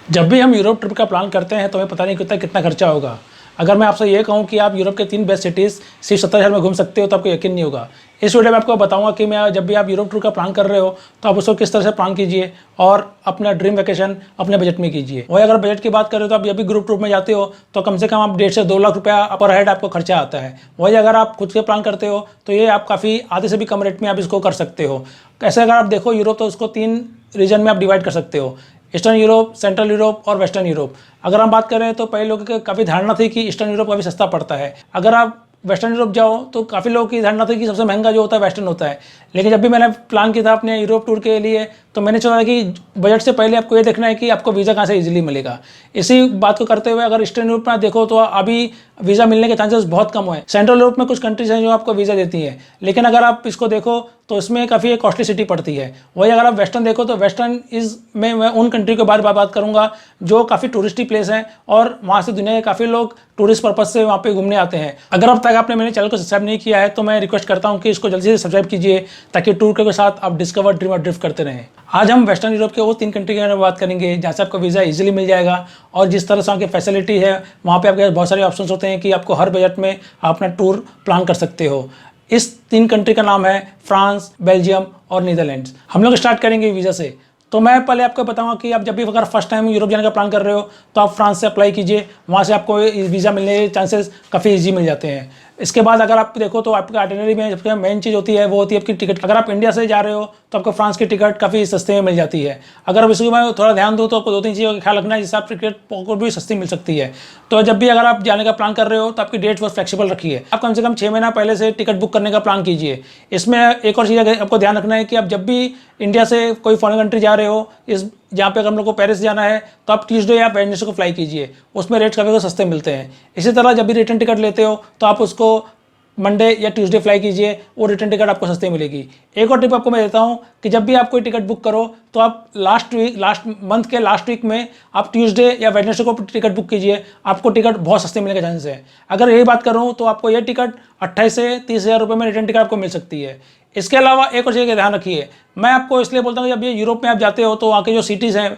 जब भी हम यूरोप ट्रिप का प्लान करते हैं तो हमें पता नहीं होता कितना खर्चा होगा। अगर मैं आपसे ये कहूँ कि आप यूरोप के 3 बेस्ट सिटीज़ सिर्फ 70,000 में घूम सकते हो तो आपको यकीन नहीं होगा। इस वीडियो में आपको बताऊंगा कि मैं जब भी आप यूरोप टूर का प्लान कर रहे हो तो आप उसको किस तरह से प्लान कीजिए और अपना ड्रीम वैकेशन अपने बजट में कीजिए। वही अगर बजट की बात करें तो आप जब भी ग्रुप टूर में जाते हो तो कम से कम आप 1.5 से 2 लाख रुपया पर हेड आपको खर्चा आता है। वही अगर आप खुद के प्लान करते हो तो ये आप काफ़ी आधे से भी कम रेट में आप इसको कर सकते हो। ऐसे अगर आप देखो यूरोप तो उसको 3 रीजन में आप डिवाइड कर सकते हो, ईस्टर्न यूरोप, सेंट्रल यूरोप और वेस्टर्न यूरोप। अगर हम बात करें तो पहले लोगों की काफ़ी धारणा थी कि ईस्टर्न यूरोप काफ़ी सस्ता पड़ता है। अगर आप वेस्टर्न यूरोप जाओ तो काफ़ी लोगों की धारणा थी कि सबसे महंगा जो होता है वेस्टर्न होता है। लेकिन जब भी मैंने प्लान किया था अपने यूरोप टूर के लिए तो मैंने सोचा कि बजट से पहले आपको ये देखना है कि आपको वीज़ा कहाँ से इजीली मिलेगा। इसी बात को करते हुए अगर ईस्टर्न यूरोप में देखो तो अभी वीज़ा मिलने के चांसेस बहुत कम हुए हैं। सेंट्रल यूरोप में कुछ कंट्रीज हैं जो आपको वीज़ा देती हैं, लेकिन अगर आप इसको देखो तो इसमें काफ़ी कॉस्टली सिटी पड़ती है। वही अगर आप वेस्टर्न देखो तो वेस्टर्न में मैं उन कंट्री के बारे में बात करूँगा जो काफ़ी टूरिस्टी प्लेस हैं और वहाँ से दुनिया के काफ़ी लोग टूरिस्ट पर्पज से वहाँ पे घूमने आते हैं। अगर अब तक आपने मेरे चैनल को सब्सक्राइब नहीं किया है तो मैं रिक्वेस्ट करता हूँ कि इसको जल्दी से सब्सक्राइब कीजिए ताकि टूर के साथ आप डिस्कवर, ड्रीम और ड्रिफ्ट करते रहें। आज हम वेस्टर्न यूरोप के वो 3 कंट्री के बारे में बात करेंगे जहाँ से आपको वीज़ा इजीली मिल जाएगा और जिस तरह से वहाँ की फैसिलिटी है वहाँ पे आपके बहुत सारे ऑप्शंस होते हैं कि आपको हर बजट में आप अपना टूर प्लान कर सकते हो। इस 3 कंट्री का नाम है फ्रांस, बेल्जियम और नीदरलैंड्स। हम लोग स्टार्ट करेंगे वीज़ा से। तो मैं पहले आपको बताऊंगा कि आप जब भी अगर फर्स्ट टाइम यूरोप जाने का प्लान कर रहे हो तो आप फ्रांस से अप्लाई कीजिए, वहाँ से आपको वीज़ा मिलने के चांसेस काफ़ी इजी मिल जाते हैं। इसके बाद अगर आप देखो तो आपके आइटिनरी में सबसे मेन चीज़ होती है वो होती है आपकी टिकट। अगर आप इंडिया से जा रहे हो तो आपको फ्रांस की टिकट काफ़ी सस्ते में मिल जाती है। अगर आप इसको मैं थोड़ा ध्यान दूँ तो आपको 2-3 चीज़ों का ख्याल रखना है जिससे आप टिकट को भी सस्ती मिल सकती है। तो जब भी अगर आप जाने का प्लान कर रहे हो तो आपकी डेट्स बहुत फ्लेक्सिबल रखिए। आप कम से कम 6 महीना पहले से टिकट बुक करने का प्लान कीजिए। इसमें एक और चीज़ आपको ध्यान रखना है कि आप जब भी इंडिया से कोई फॉरेन कंट्री जा रहे हो, इस जहाँ पे अगर हम लोग को पेरिस जाना है तो आप ट्यूसडे या वेडनेसडे को फ्लाई कीजिए, उसमें रेट्स काफ़ी सस्ते मिलते हैं। इसी तरह जब भी रिटर्न टिकट लेते हो तो आप उसको मंडे या ट्यूसडे फ्लाई कीजिए, वो रिटर्न टिकट आपको सस्ते मिलेगी। एक और टिप आपको मैं देता हूँ कि जब भी आप कोई टिकट बुक करो तो आप लास्ट मंथ के लास्ट वीक में आप ट्यूसडे या वेडनेसडे को टिकट बुक कीजिए, आपको टिकट बहुत सस्ते मिलने के चांसेस है। अगर यही बात करूँ तो आपको ये टिकट 28 से 30,000 रुपये में रिटर्न टिकट आपको मिल सकती है। इसके अलावा एक और चीज़ का ध्यान रखिए, मैं आपको इसलिए बोलता हूँ कि जब ये यूरोप में आप जाते हो तो वहाँ के जो सिटीज़ हैं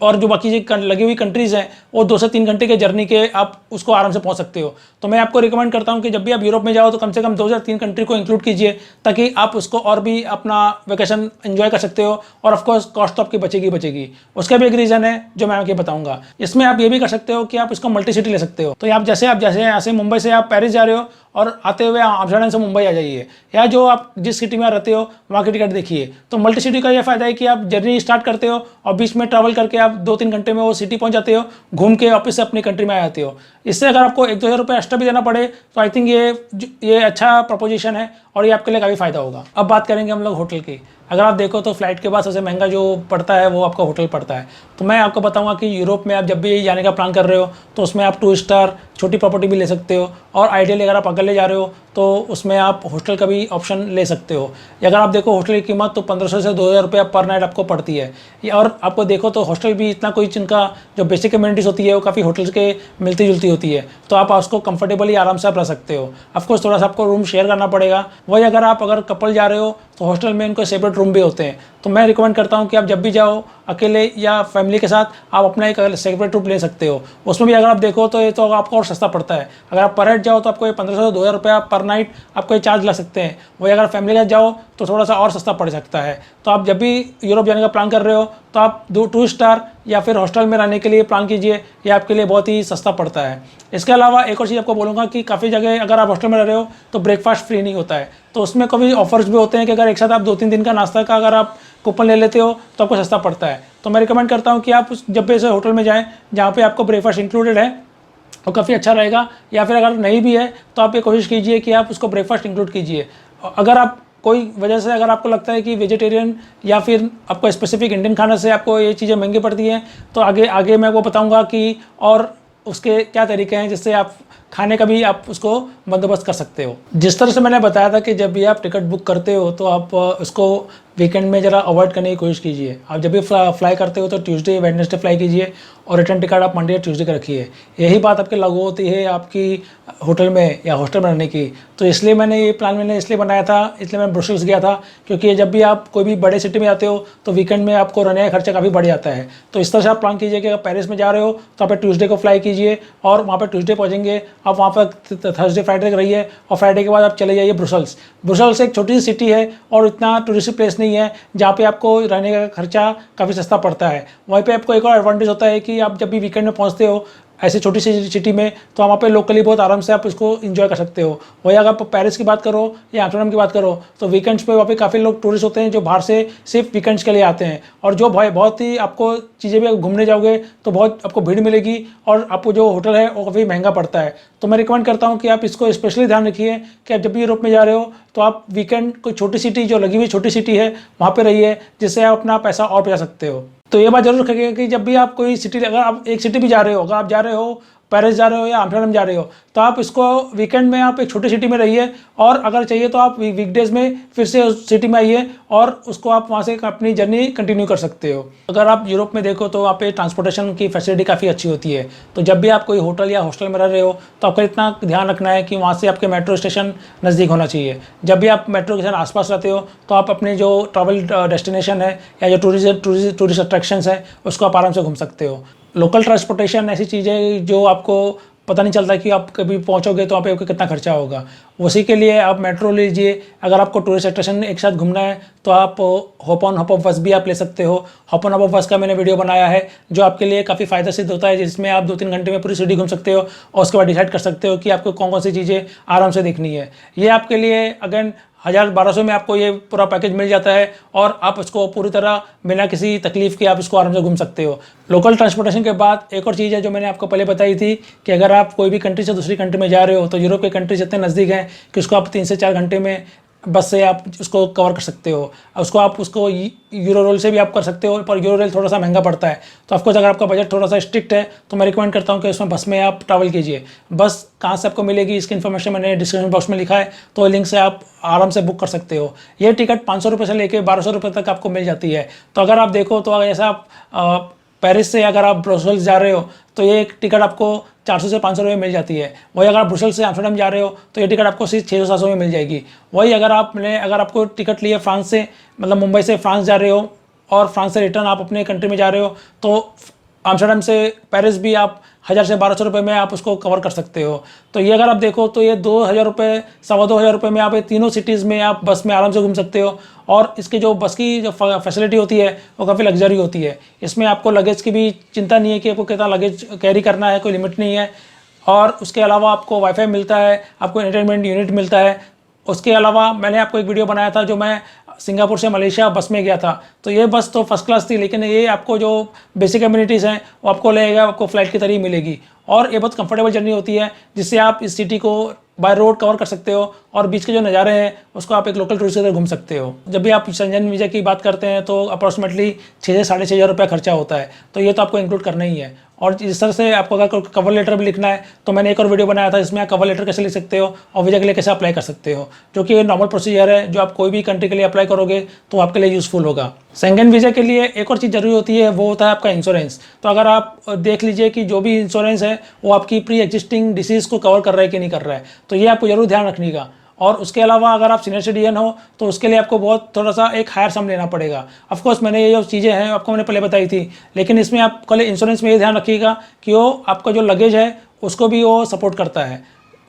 और जो बाकी लगी हुई कंट्रीज़ हैं वो 2 से 3 घंटे के जर्नी के आप उसको आराम से पहुंच सकते हो। तो मैं आपको रिकमेंड करता हूं कि जब भी आप यूरोप में जाओ तो कम से कम 2 से 3 कंट्री को इंक्लूड कीजिए ताकि आप उसको और भी अपना वेकेशन एंजॉय कर सकते हो और ऑफकोर्स कॉस्ट तो आपकी बचेगी। उसका भी एक रीज़न है जो मैं आपको बताऊँगा। इसमें आप ये भी कर सकते हो कि आप इसको मल्टी सिटी ले सकते हो। तो आप जैसे यहाँ से मुंबई से आप पेरिस जा रहे हो और आते हुए आमस्टरडैम से मुंबई आ जाइए, या जो आप जिस सिटी में रहते हो वहाँ की टिकट देखिए। तो मल्टी सिटी का यह फायदा है कि आप जर्नी स्टार्ट करते हो और बीच में ट्रैवल करके आप 2-3 घंटे में वो सिटी पहुँच जाते हो, घूम के वापस से अपनी कंट्री में आ जाते हो। इससे अगर आपको 1-2 हज़ार रुपये एक्स्ट्रा भी देना पड़े तो आई थिंक ये अच्छा प्रपोजिशन है और ये आपके लिए काफ़ी फायदा होगा। अब बात करेंगे हम लोग होटल की। अगर आप देखो तो फ्लाइट के बाद सबसे महंगा जो पड़ता है वो आपका होटल पड़ता है। तो मैं आपको बताऊंगा कि यूरोप में आप जब भी जाने का प्लान कर रहे हो तो उसमें आप 2 स्टार छोटी प्रॉपर्टी भी ले सकते हो और आइडियली अगर आप अकेले जा रहे हो तो उसमें आप हॉस्टल का भी ऑप्शन ले सकते हो। अगर आप देखो हॉस्टल की कीमत तो 1500 से 2000 रुपये पर नाइट आपको पड़ती है। और आपको देखो तो हॉस्टल भी इतना कोई जिनका जो बेसिक कम्युनिटीज़ होती है वो काफ़ी होटल्स के मिलती जुलती होती है, तो आप उसको कंफर्टेबली आराम से आप रह सकते हो। ऑफकोर्स थोड़ा सा आपको रूम शेयर करना पड़ेगा। वही अगर कपल जा रहे हो तो हॉस्टल में इनको सेपरेट रूम भी होते हैं। तो मैं रिकमेंड करता हूँ कि आप जब भी जाओ अकेले या फैमिली के साथ आप अपना एक सेपरेट रूम ले सकते हो। उसमें भी अगर आप देखो तो ये तो आपको और सस्ता पड़ता है। अगर आप पर हेड जाओ तो आपको ये 1500 से 2000 रुपये पर नाइट आपको ये चार्ज लग सकते हैं। वही अगर फैमिली के साथ जाओ तो थोड़ा सा और सस्ता पड़ सकता है। तो आप जब भी यूरोप जाने का प्लान कर रहे हो तो आप 2 स्टार या फिर हॉस्टल में रहने के लिए प्लान कीजिए, ये आपके लिए बहुत ही सस्ता पड़ता है। इसके अलावा एक और चीज़ आपको बोलूँगा कि काफ़ी जगह अगर आप हॉस्टल में रह रहे हो तो ब्रेकफास्ट फ्री नहीं होता है। तो उसमें कभी ऑफर्स भी होते हैं कि अगर एक साथ आप 2-3 दिन का नाश्ता का अगर आप कूपन ले लेते हो तो आपको सस्ता पड़ता है। तो मैं रिकमेंड करता हूँ कि आप जब भी ऐसे होटल में जाएँ जहाँ पे आपको ब्रेकफास्ट इंक्लूडेड है वो काफ़ी अच्छा रहेगा, या फिर अगर नहीं भी है तो आप ये कोशिश कीजिए कि आप उसको ब्रेकफास्ट इंक्लूड कीजिए। अगर आप कोई वजह से अगर आपको लगता है कि वेजिटेरियन या फिर आपको स्पेसिफिक इंडियन खाना से आपको ये चीज़ें महंगी पड़ती हैं तो आगे मैं वो बताऊंगा कि और उसके क्या तरीके हैं जिससे आप खाने का भी आप उसको बंदोबस्त कर सकते हो। जिस तरह से मैंने बताया था कि जब भी आप टिकट बुक करते हो तो आप उसको वीकेंड में ज़रा अवॉइड करने की कोशिश कीजिए। आप जब भी फ्लाई करते हो तो ट्यूसडे वेडनेसडे फ्लाई कीजिए और रिटर्न टिकट आप मंडे या ट्यूसडे का रखिए। यही बात आपके लागू होती है आपकी होटल में या हॉस्टल में रहने की। तो इसलिए मैंने ये प्लान मैंने इसलिए बनाया था, इसलिए मैं ब्रुसेल्स गया था, क्योंकि जब भी आप कोई भी बड़े सिटी में आते हो तो वीकेंड में आपको रहने का खर्चा काफ़ी बढ़ जाता है। तो इस तरह से आप प्लान कीजिए कि अगर पेरिस में जा रहे हो तो आप ट्यूसडे को फ्लाई कीजिए और वहाँ पर ट्यूसडे पहुँचेंगे, आप वहाँ पर थर्सडे फ्राइडे तक रहिए और फ्राइडे के बाद आप चले जाइए ब्रुसेल्स। ब्रुसेल्स एक छोटी सी सिटी है और इतना टूरिस्ट प्लेस नहीं है, जहाँ पे आपको रहने का खर्चा काफ़ी सस्ता पड़ता है। वहीं पे आपको एक और एडवांटेज होता है कि आप जब भी वीकेंड में पहुँचते हो ऐसी छोटी सी सिटी में तो वहाँ पे लोकली बहुत आराम से आप इसको एंजॉय कर सकते हो। वही अगर आप पेरिस की बात करो या एम्स्टर्डम की बात करो तो वीकेंड्स पे वहाँ पे काफ़ी लोग टूरिस्ट होते हैं जो बाहर से सिर्फ वीकेंड्स के लिए आते हैं, और जो भाई बहुत ही आपको चीज़ें भी घूमने जाओगे तो बहुत आपको भीड़ मिलेगी और आपको जो होटल है वो काफ़ी महंगा पड़ता है। तो मैं रिकमेंड करता हूँ कि आप इसको स्पेशली ध्यान रखिए कि आप जब भी यूरोप में जा रहे हो तो आप वीकेंड कोई छोटी सिटी जो लगी हुई छोटी सिटी है वहाँ पर रहिए, जिससे आप अपना पैसा और बचा सकते हो। तो ये बात जरूर रखिएगा कि जब भी आप कोई सिटी, अगर आप एक सिटी भी जा रहे हो, अगर आप जा रहे हो पेरिस जा रहे हो या एम्स्टर्डम जा रहे हो तो आप इसको वीकेंड में आप एक छोटी सिटी में रहिए, और अगर चाहिए तो आप वीकडेज में फिर से उस सिटी में आइए और उसको आप वहाँ से अपनी जर्नी कंटिन्यू कर सकते हो। अगर आप यूरोप में देखो तो वहाँ पे ट्रांसपोर्टेशन की फैसिलिटी काफ़ी अच्छी होती है। तो जब भी आप कोई होटल या हॉस्टल में रह रहे हो तो आपको इतना ध्यान रखना है कि वहाँ से आपके मेट्रो स्टेशन नज़दीक होना चाहिए। जब भी आप मेट्रो के साथ आसपास रहते हो तो आप अपने जो ट्रैवल डेस्टिनेशन है या जो टूरिस्ट अट्रैक्शंस है उसको आप आराम से घूम सकते हो। लोकल ट्रांसपोर्टेशन ऐसी चीज़ें जो आपको पता नहीं चलता कि आप कभी पहुंचोगे तो आपको कितना खर्चा होगा, उसी के लिए आप मेट्रो लीजिए। अगर आपको टूरिस्ट अट्रैक्शन एक साथ घूमना है तो आप हॉप ऑन हॉप ऑफ बस भी आप ले सकते हो। हॉप ऑन हॉप ऑफ बस का मैंने वीडियो बनाया है जो आपके लिए काफ़ी फ़ायदा सिद्ध होता है, जिसमें आप 2-3 घंटे में पूरी सिटी घूम सकते हो और उसके बाद डिसाइड कर सकते हो कि आपको कौन कौन सी चीज़ें आराम से देखनी है। ये आपके लिए अगेन 1000-1200 में आपको ये पूरा पैकेज मिल जाता है और आप इसको पूरी तरह बिना किसी तकलीफ के आप इसको आराम से घूम सकते हो। लोकल ट्रांसपोर्टेशन के बाद एक और चीज़ है जो मैंने आपको पहले बताई थी कि अगर आप कोई भी कंट्री से दूसरी कंट्री में जा रहे हो तो यूरोप के कंट्रीज इतने नज़दीक हैं कि उसको आप 3 से 4 घंटे में बस से आप उसको कवर कर सकते हो। उसको आप उसको यूरो रोल से भी आप कर सकते हो, पर यूरो रेल थोड़ा सा महंगा पड़ता है। तो ऑफकोर्स अगर आपका बजट थोड़ा सा स्ट्रिक्ट है तो मैं रिकमेंड करता हूँ कि उसमें बस में आप ट्रैवल कीजिए। बस कहाँ से आपको मिलेगी इसकी इन्फॉर्मेशन मैंने डिस्क्रिप्शन बॉक्स में लिखा है, तो लिंक से आप आराम से बुक कर सकते हो। ये टिकट 500 रुपये से लेकर 1200 रुपये तक आपको मिल जाती है। तो अगर आप देखो तो ऐसा आप पेरिस से अगर आप ब्रुसेल्स जा रहे हो तो ये एक टिकट आपको 400 से 500 रुपये मिल जाती है। वही अगर आप ब्रुसेल्स से एम्स्टर्डम जा रहे हो तो ये टिकट आपको सिर्फ 600-700 में मिल जाएगी। वही अगर आपको टिकट लिए फ्रांस से, मतलब मुंबई से फ्रांस जा रहे हो और फ्रांस से रिटर्न आप अपने कंट्री में जा रहे हो तो एम्स्टर्डम से पेरिस भी आप 1000 से 1200 रुपये में आप उसको कवर कर सकते हो। तो ये अगर आप देखो तो ये 2000 रुपये, 2500 रुपये में आप ये तीनों सिटीज़ में आप बस में आराम से घूम सकते हो। और इसकी जो बस की जो फैसिलिटी होती है वो काफ़ी लग्जरी होती है। इसमें आपको लगेज की भी चिंता नहीं है कि आपको कितना लगेज कैरी करना है, कोई लिमिट नहीं है। और उसके अलावा आपको वाईफाई मिलता है, आपको एंटरटेनमेंट यूनिट मिलता है। उसके अलावा मैंने आपको एक वीडियो बनाया था जो मैं सिंगापुर से मलेशिया बस में गया था, तो ये बस तो फर्स्ट क्लास थी, लेकिन ये आपको जो बेसिक कम्युनिटीज़ हैं वो आपको लगेगा आपको फ्लाइट की तरह ही मिलेगी। और ये बहुत कंफर्टेबल जर्नी होती है जिससे आप इस सिटी को बाय रोड कवर कर सकते हो और बीच के जो नज़ारे हैं उसको आप एक लोकल टूरिस्ट की तरह घूम सकते हो। जब भी आप शेंजन वीज़ा की बात करते हैं तो अप्रॉक्सीमेटली 6 से 6,500 रुपये खर्चा होता है, तो ये तो आपको इंक्लूड करना ही है। और इस तरह से आपको अगर कवर लेटर भी लिखना है तो मैंने एक और वीडियो बनाया था जिसमें आप कवर लेटर कैसे लिख सकते हो और वीज़ा के लिए कैसे अप्लाई कर सकते हो, जो कि नॉर्मल प्रोसीजर है जो आप कोई भी कंट्री के लिए अप्लाई करोगे तो आपके लिए यूज़फुल होगा। शेंगन वीज़ा के लिए एक और चीज़ जरूरी होती है, वो होता है आपका इंश्योरेंस। तो अगर आप देख लीजिए कि जो भी इंश्योरेंस है वो आपकी प्री एग्जिस्टिंग डिसीज़ को कवर कर रहा है कि नहीं कर रहा है, तो ये आपको जरूर ध्यान रखने का। और उसके अलावा अगर आप सीनियर सिटीजन हो तो उसके लिए आपको बहुत थोड़ा सा एक हायर सम लेना पड़ेगा। ऑफकोर्स मैंने ये जो चीज़ें हैं आपको मैंने पहले बताई थी, लेकिन इसमें आप कल इंश्योरेंस में ये ध्यान रखिएगा कि वो आपका जो लगेज है उसको भी वो सपोर्ट करता है।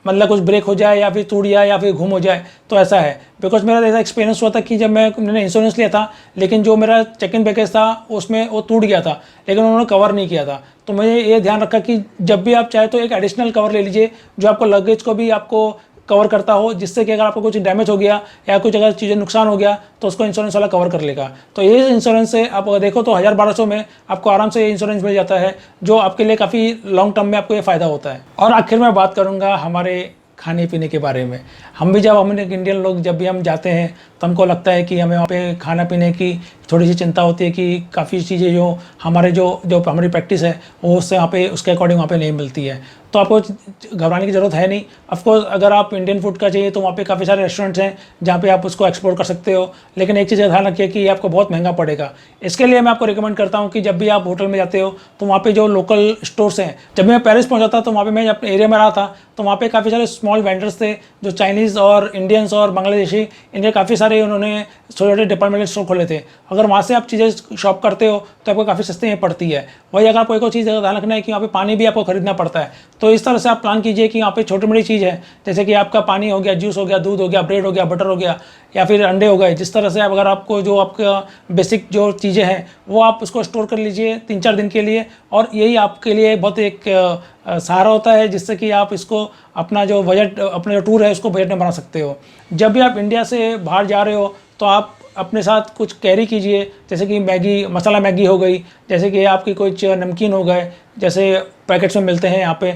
मतलब कुछ ब्रेक हो जाए या फिर टूट जाए या फिर गुम हो जाए तो ऐसा है। बिकॉज मेरा ऐसा एक्सपीरियंस हुआ था कि जब मैंने इंश्योरेंस लिया था लेकिन जो मेरा चेक इन पैकेज था उसमें वो टूट गया था, लेकिन उन्होंने कवर नहीं किया था। तो मैंने ये ध्यान रखा कि जब भी आप चाहे तो एक एडिशनल कवर ले लीजिए जो आपको लगेज को भी आपको कवर करता हो, जिससे कि अगर आपको कुछ डैमेज हो गया या कुछ अगर चीज़ें नुकसान हो गया तो उसको इंश्योरेंस वाला कवर कर लेगा। तो ये इंश्योरेंस से आप अगर देखो तो 1000-1200 में आपको आराम से ये इंश्योरेंस मिल जाता है, जो आपके लिए काफ़ी लॉन्ग टर्म में आपको ये फ़ायदा होता है। और आखिर में बात करूँगा हमारे खाने पीने के बारे में। हम इंडियन लोग जब भी हम जाते हैं तो हमको लगता है कि हमें वहाँ पे खाना पीने की थोड़ी सी चिंता होती है कि काफ़ी चीज़ें जो हमारे जो जो हमारी प्रैक्टिस है वो उससे वहाँ पे उसके अकॉर्डिंग वहाँ पे नहीं मिलती है। तो आपको घबराने की ज़रूरत है नहीं। ऑफकोर्स अगर आप इंडियन फूड का चाहिए तो वहाँ पे काफ़ी सारे रेस्टोरेंट्स हैं जहाँ पे आप उसको एक्सप्लोर कर सकते हो, लेकिन एक चीज़ का ध्यान रखिए कि ये आपको बहुत महंगा पड़ेगा। इसके लिए मैं आपको रिकमेंड करता हूँ कि जब भी आप होटल में जाते हो तो वहाँ पे जो लोकल स्टोर्स हैं, जब मैं पेरिस पहुँचा था तो वहाँ पे मैं अपने एरिया में रहा था तो वहाँ पे काफ़ी सारे स्मॉल वेंडर्स थे जो चाइनीज़ और इंडियंस और बांग्लादेशी, इनके काफ़ी सारे उन्होंने छोटे छोटे डिपार्टमेंटल स्टोर खोले थे। अगर वहाँ से आप चीज़ें शॉप करते हो तो आपको काफ़ी सस्ती में पड़ती है। वही अगर आपको एक और चीज़ का ध्यान रखना है कि वहाँ पे पानी भी आपको खरीदना पड़ता है, तो इस तरह से आप प्लान कीजिए कि यहाँ पे छोटी मोटी चीज़ है जैसे कि आपका पानी हो गया, जूस हो गया, दूध हो गया, ब्रेड हो गया, बटर हो गया या फिर अंडे हो गए, जिस तरह से आप अगर आपको जो आपका बेसिक जो चीज़ें हैं वो आप उसको स्टोर कर लीजिए 3-4 दिन के लिए, और यही आपके लिए बहुत एक सहारा होता है जिससे कि आप इसको अपना जो बजट अपना जो टूर है उसको बजट में बना सकते हो। जब भी आप इंडिया से बाहर जा रहे हो तो आप अपने साथ कुछ कैरी कीजिए, जैसे कि मैगी, मसाला मैगी हो गई, जैसे कि आपकी कुछ नमकीन हो गए, जैसे पैकेट्स में मिलते हैं यहाँ पे,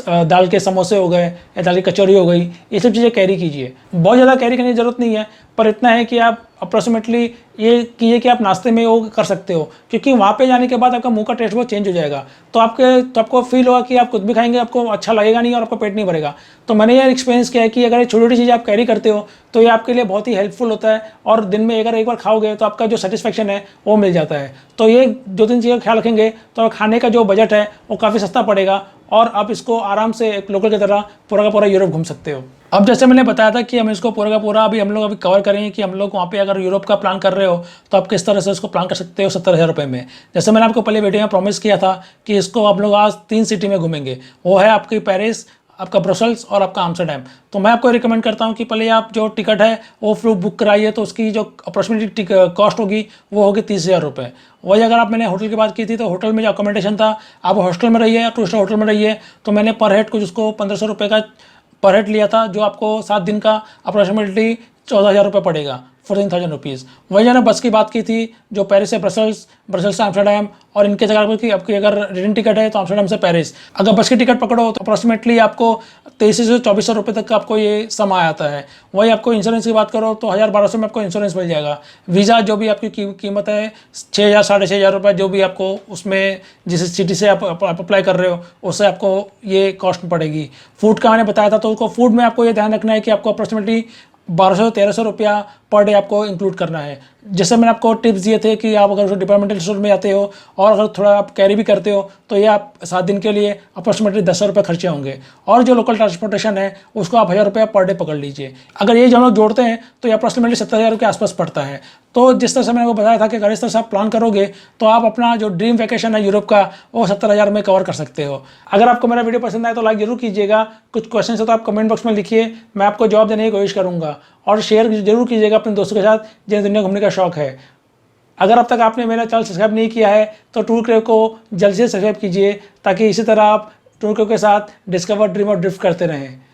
दाल के समोसे हो गए या दाल की कचौरी हो गई, ये सब चीज़ें कैरी कीजिए। बहुत ज़्यादा कैरी करने की ज़रूरत नहीं है, पर इतना है कि आप अप्रोक्सीमेटली ये कीजिए कि आप नाश्ते में वो कर सकते हो, क्योंकि वहाँ पे जाने के बाद आपका मुंह का टेस्ट बहुत चेंज हो जाएगा। तो आपको फील होगा कि आप कुछ भी खाएंगे आपको अच्छा लगेगा नहीं और आपका पेट नहीं भरेगा। तो मैंने ये एक्सपीरियंस किया है कि अगर ये छोटी छोटी चीज़ें आप कैरी करते हो तो ये आपके लिए बहुत ही हेल्पफुल होता है, और दिन में अगर एक बार खाओगे तो आपका जो सेटिस्फेक्शन है वो मिल जाता है। तो ये 2-3 चीज़ें का ख्याल रखेंगे तो खाने का जो बजट है वो काफ़ी सस्ता पड़ेगा और आप इसको आराम से एक लोकल की तरह पूरा का पूरा यूरोप घूम सकते हो। अब जैसे मैंने बताया था कि हम इसको पूरा का पूरा अभी हम लोग कवर करेंगे कि हम लोग वहाँ पे अगर यूरोप का प्लान कर रहे हो तो आप किस तरह से इसको प्लान कर सकते हो 70,000 रुपये में। जैसे मैंने आपको पहले वीडियो में प्रॉमिस किया था कि इसको आप लोग आज 3 सिटी में घूमेंगे, वो है आपकी पेरिस, आपका ब्रसल्स और आपका आम्स्टरडैम। तो मैं आपको रिकमेंड करता हूँ कि पहले आप जो टिकट है वो फ्लू बुक कराइए, तो उसकी जो अप्रोक्सीमेटली कॉस्ट होगी वो होगी 30,000 रुपये। वही अगर आप मैंने होटल की बात की थी तो होटल में जो अकोमोडेशन था, आप हॉस्टल में रहिए या टू स्टार होटल में रहिए, तो मैंने पर हेड कुछ उसको 1,500 रुपये का पर हेड लिया था, जो आपको 7 दिन का अप्रोक्सीमेटली 14,000 रुपये पड़ेगा, 14,000 रुपीज़। वही मैंने बस की बात की थी जो पेरिस से ब्रसल्स, ब्रसल्स से आम्स्टरडैम, और इनके जगह की आपकी अगर रिटर्न टिकट है तो आम्स्टरडैम से पेरिस। अगर बस की टिकट पकड़ो तो अप्रोक्सीमेटली आपको 2300 से 2400 रुपये तक का आपको ये सम आता है। वही आपको इंश्योरेंस की बात करो तो 1,000-1,200 में आपको इंश्योरेंस मिल जाएगा। वीज़ा जो भी आपकी कीमत है 6,000 6,500 रुपये, जो भी आपको उसमें जिस सिटी से आप अप्लाई कर रहे हो उससे आपको ये कॉस्ट पड़ेगी। फूड का मैंने बताया था, तो उसको फूड में आपको ये ध्यान रखना है कि आपको अप्रोक्सीमेटली 1,200-1,300 रुपया पर डे आपको इंक्लूड करना है। जैसे मैंने आपको टिप्स दिए थे कि आप अगर डिपार्टमेंटल स्टोर में जाते हो और अगर थोड़ा आप कैरी भी करते हो तो ये आप 7 दिन के लिए अप्रोक्सीमेटली 10,000 रुपये खर्चे होंगे, और जो लोकल ट्रांसपोर्टेशन है उसको आप 1,000 रुपया पर डे पकड़ लीजिए। अगर ये दोनों जोड़ते हैं तो ये अप्रोक्सीमेटली 70,000 के आसपास पड़ता है। तो जिस तरह से मैंने आपको बताया था कि अगर इस तरह से आप प्लान करोगे तो आप अपना जो ड्रीम वैकेशन है यूरोप का वो 70,000 में कवर कर सकते हो। अगर आपको मेरा वीडियो पसंद आए तो लाइक जरूर कीजिएगा, कुछ क्वेश्चन है तो आप कमेंट बॉक्स में लिखिए, मैं आपको जवाब देने की कोशिश करूँगा, और शेयर जरूर कीजिएगा अपने दोस्तों के साथ जिन्हें दुनिया घूमने का शौक है। अगर अब तक आपने मेरा चैनल सब्सक्राइब नहीं किया है तो टूर क्रेव को जल्द से सब्सक्राइब कीजिए, ताकि इसी तरह आप टूर क्रेव के साथ डिस्कवर, ड्रीम और ड्रिफ्ट करते रहें।